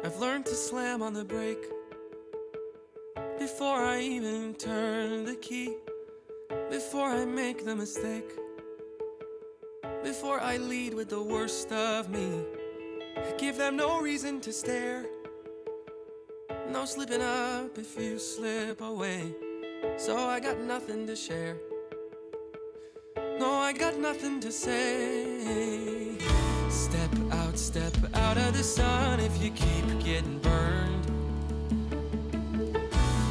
I've learned to slam on the brake before I even turn the key, before I make the mistake, before I lead with the worst of me. Give them no reason to stare, no slipping up if you slip away. So I got nothing to share, no, I got nothing to say. Step out of the sun if you keep getting burned.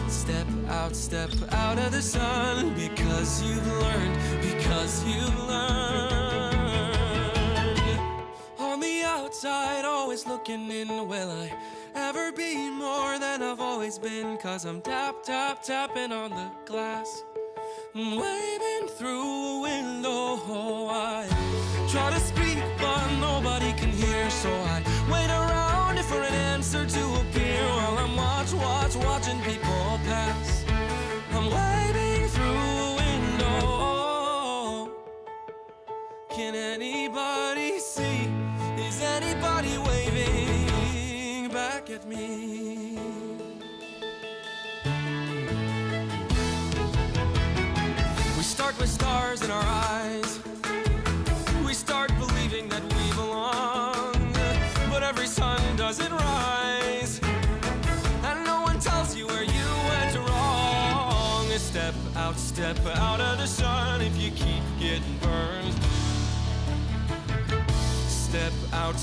Step out of the sun because you've learned, because you've learned. On the outside, always looking in, will I ever be more than I've always been? Cause I'm tapping on the glass, waving through a window. I try to speak but nobody can hear, so I wait around for an answer to appear while I'm watching people pass. I'm waving through a window. Can anybody see? Is anybody waving back at me? We start with stars in our eyes. We start believing that we belong, but every sun doesn't rise, and no one tells you where you went wrong. Step out of the sun if you keep getting burned. Step out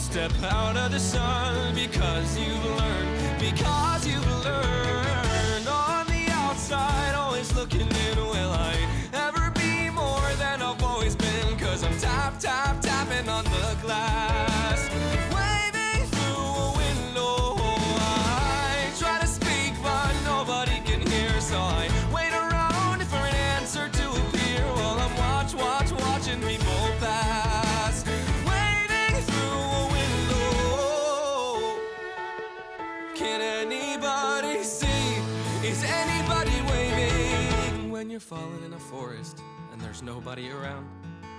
of the sun because you've learned, because you've learned. On the outside, always looking in, will I ever be more than I've always been? Cause I'm tapping on the glass, waving through a window. I try to speak but nobody can hear, so I wait around for an answer to appear while I'm watching people pass, waving through a window. Can anybody see? Is anybody waving? When you're falling in a forest and there's nobody around,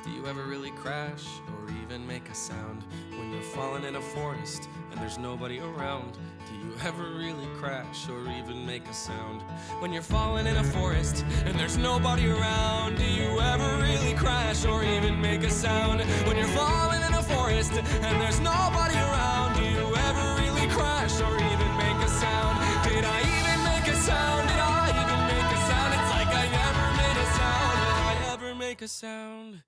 do you ever really crash or even make a sound? When you're falling in a forest and there's nobody around, do you ever really crash or even make a sound? When you're falling in a forest and there's nobody around, do you ever really crash or even make a sound? When you're falling in a forest and there's nobody around, do you ever really crash or even make a sound? Did I even make a sound? Did I even make a sound? It's like I never made a sound. Did I ever make a sound?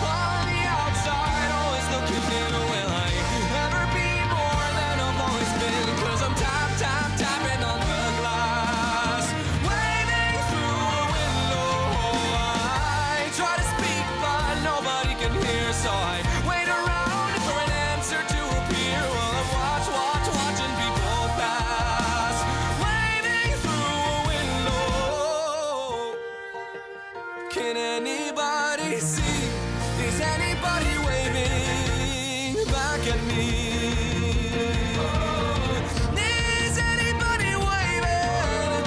On the outside, always looking in, will I ever be more than I've always been? Cause I'm tapping on the glass, waving through a window. I try to speak but nobody can hear, so I wait around for an answer to appear while I'm watching people pass, waving through a window. Can anybody see? Is anybody waving back at me? Is anybody waving?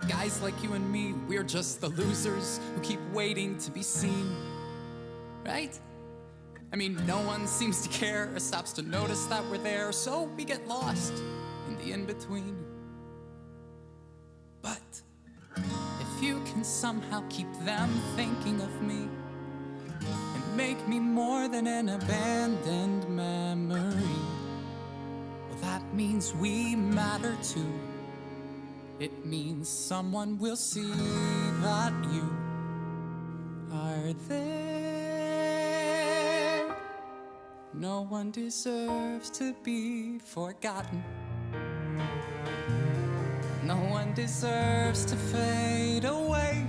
Guys like you and me, we're just the losers who keep waiting to be seen. Right? I mean, no one seems to care or stops to notice that we're there, so we get lost in the in-between. But if you can somehow keep them thinking of me and make me more than an abandoned memory, well, that means we matter too. It means someone will see that you are there. No one deserves to be forgotten. No one deserves to fade away.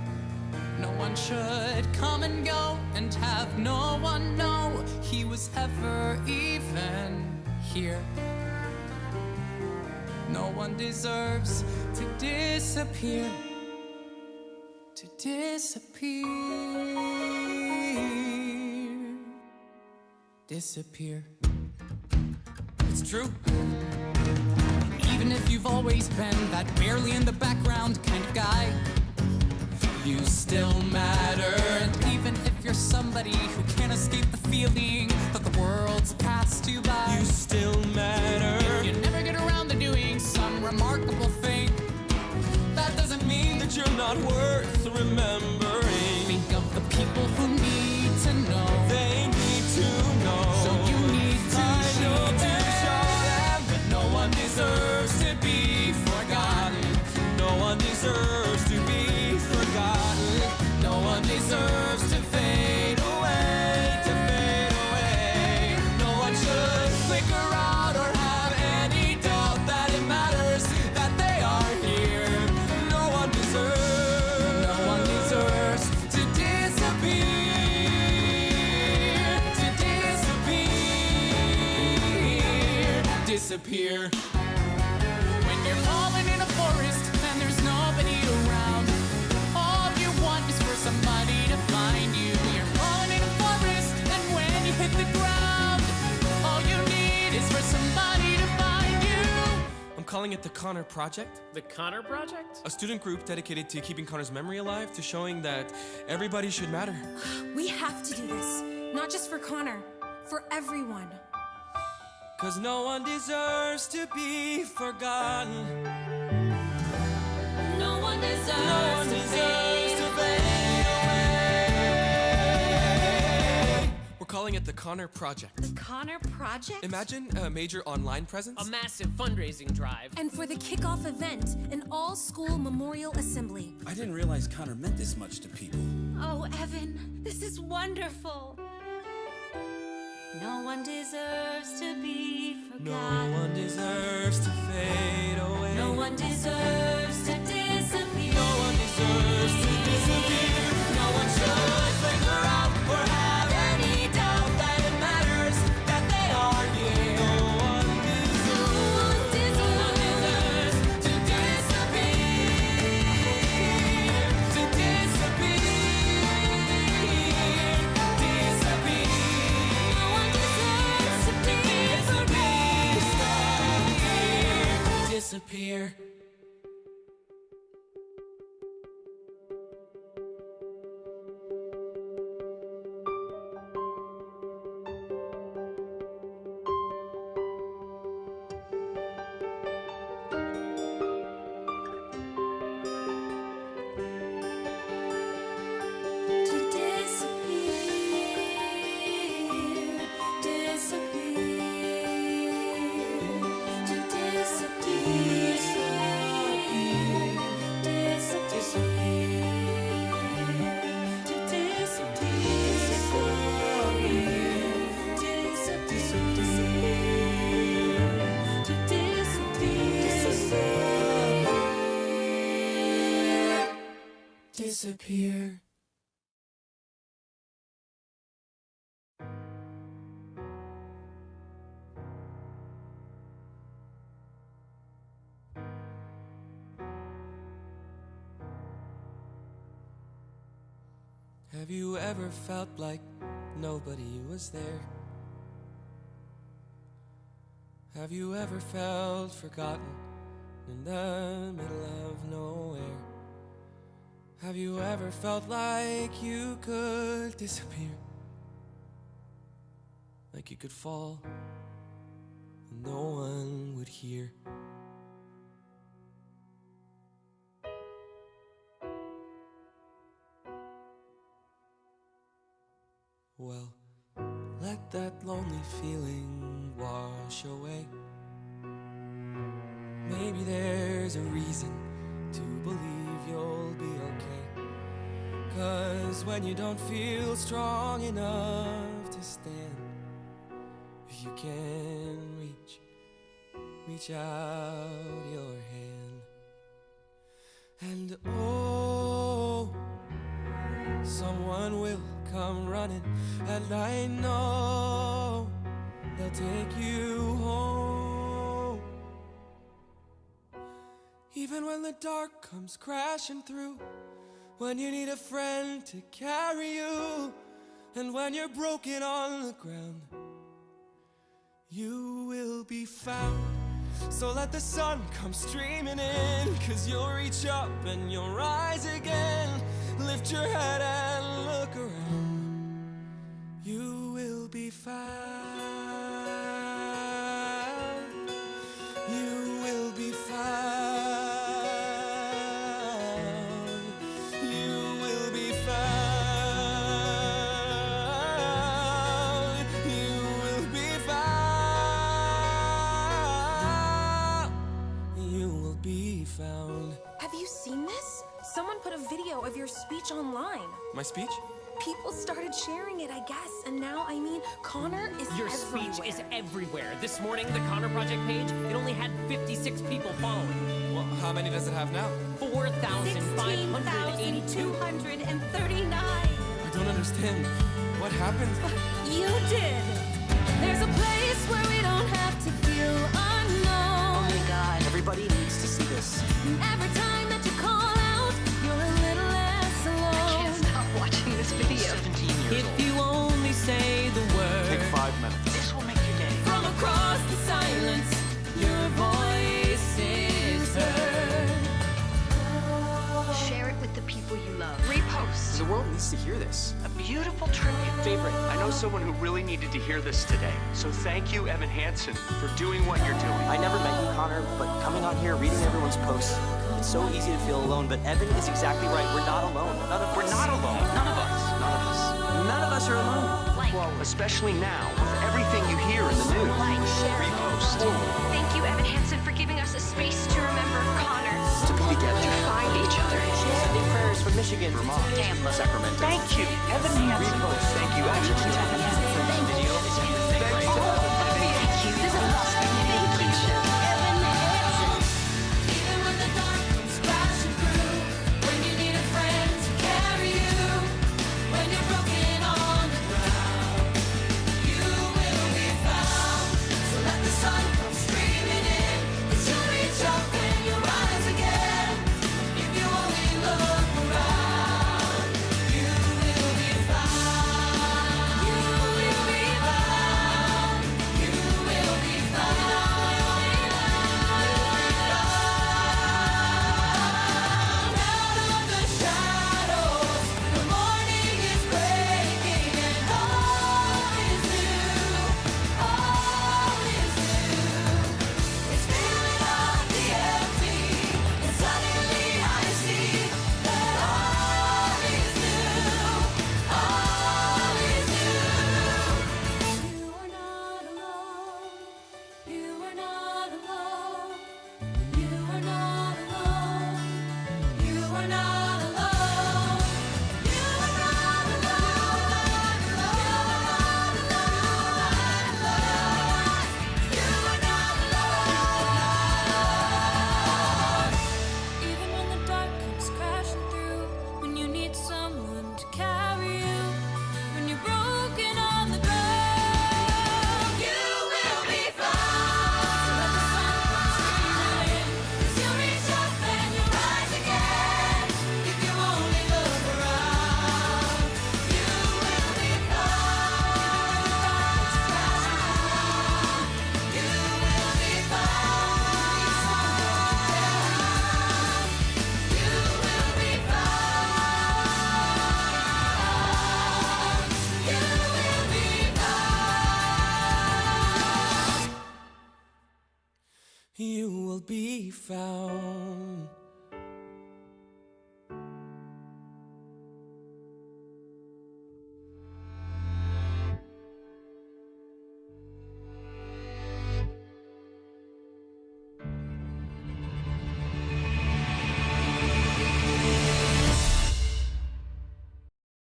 No one should come and go and have no one know he was ever even here. No one deserves to disappear. To disappear. Disappear. It's true. Even if you've always been that barely in the background kind of guy, you still matter. And even if you're somebody who can't escape the feeling that the world's passed you by, You still matter. if you never get around to doing some remarkable thing, that doesn't mean That you're not worth remembering. think of the people who need to know. They need to know. So you need to show them that no one deserves to be forgotten. No one deserves to be forgotten. no one deserves to fade away, To fade away. No one should flicker out or have any doubt that it matters that they are here. No one deserves. No one deserves to disappear. When you're falling in a forest and there's nobody around, all you want is for somebody to find you. You're falling in a forest, and when you hit the ground, all you need is for somebody to find you. I'm calling it the Connor Project. The Connor Project? A student group dedicated to keeping Connor's memory alive, to showing that everybody should matter. We have to do this. Not just for Connor, for everyone. 'Cause no one deserves to be forgotten. No one deserves, No one deserves to fade away. We're calling it the Connor Project. The Connor Project? Imagine a major online presence. A massive fundraising drive. And for the kickoff event, an all-school memorial assembly. I didn't realize Connor meant this much to people. Oh, Evan, this is wonderful. No one deserves to be No forgotten. one deserves to fade away. No one deserves to disappear. No one deserves to disappear. No one should flicker out or have any doubt that it matters that they are here. No one deserves to disappear. To disappear. Disappear. No one deserves to be forgotten. Disappear. To disappear, disappear, to disappear, disappear, to Disappear. Have you ever felt like nobody was there? Have you ever felt forgotten in the middle of nowhere? Have you ever felt like you could disappear? Like you could fall and no one would hear? Well, let that lonely feeling wash away. Maybe there's a reason to believe you'll be okay. 'Cause when you don't feel strong enough to stand, if you can reach out your hand. And oh, someone will come running, and I know they'll take you home. Even when the dark comes crashing through, when you need a friend to carry you, and when you're broken on the ground, You will be found. So let the sun come streaming in, 'cause you'll reach up and you'll rise again. Lift your head and look around. You will be found. You will be found. You will be found. You will be found. You will be found. Have you seen this? Someone put a video of your speech online. My speech? People started sharing it, I guess, and now, Connor is Your everywhere. speech is everywhere. This morning, the Connor Project page, it only had 56 people following. Well, how many does it have now? 4,582. 16,239. I don't understand. What happened? You did. There's a place where we don't have to feel unknown. Oh my god, everybody needs to see this. Every time that you call out, you're a little less alone. Can't stop watching this video. 17 years If old. you only say the word. Take 5 minutes. This will make your day. From across the silence, your voice is heard. Share it with the people you love. Repost. The world needs to hear this. A beautiful tribute. Favorite, I know someone who really needed to hear this today. So thank you, Evan Hansen, for doing what you're doing. I never met you, Connor, but coming on here, reading everyone's posts, it's so easy to feel alone, but Evan is exactly right. We're not alone. We're not alone. None of us. None of us. None of us are alone. Like. Well, especially now, with everything you hear in the news. Like, share. Repost. Thank you, Evan Hansen, for giving us a space to remember Connor. To be together. To find each other. Sending prayers from Michigan, Vermont, Tampa. Sacramento. Thank you, Evan Hansen. Repost. Thank you, Evan Hansen. Video. Thank you. Thank you. This is awesome. Thank you. Even when the dark comes crashing through, when you need a friend to carry you, when you're broken on the ground, you will be found. So let the sun come streaming in, 'cause you'll reach up and you'll rise again. If you only look around, you will be found. You will be found. You will be found. Out of the shadows, the morning is breaking and all is new. All is new. It's filling up the empty, and suddenly I see that all is new. All is new. You are not alone. You are not alone. You are not alone. You are not alone. You are not alone. You are not alone. Even when the dark comes crashing through, when you need someone to carry you, when you're broken on the ground, you will be found. So let the sun come streaming in, 'cause you'll reach up and you'll rise again. If you only look around, you will be found. You will be found. You will be found. You will be found. You will be found.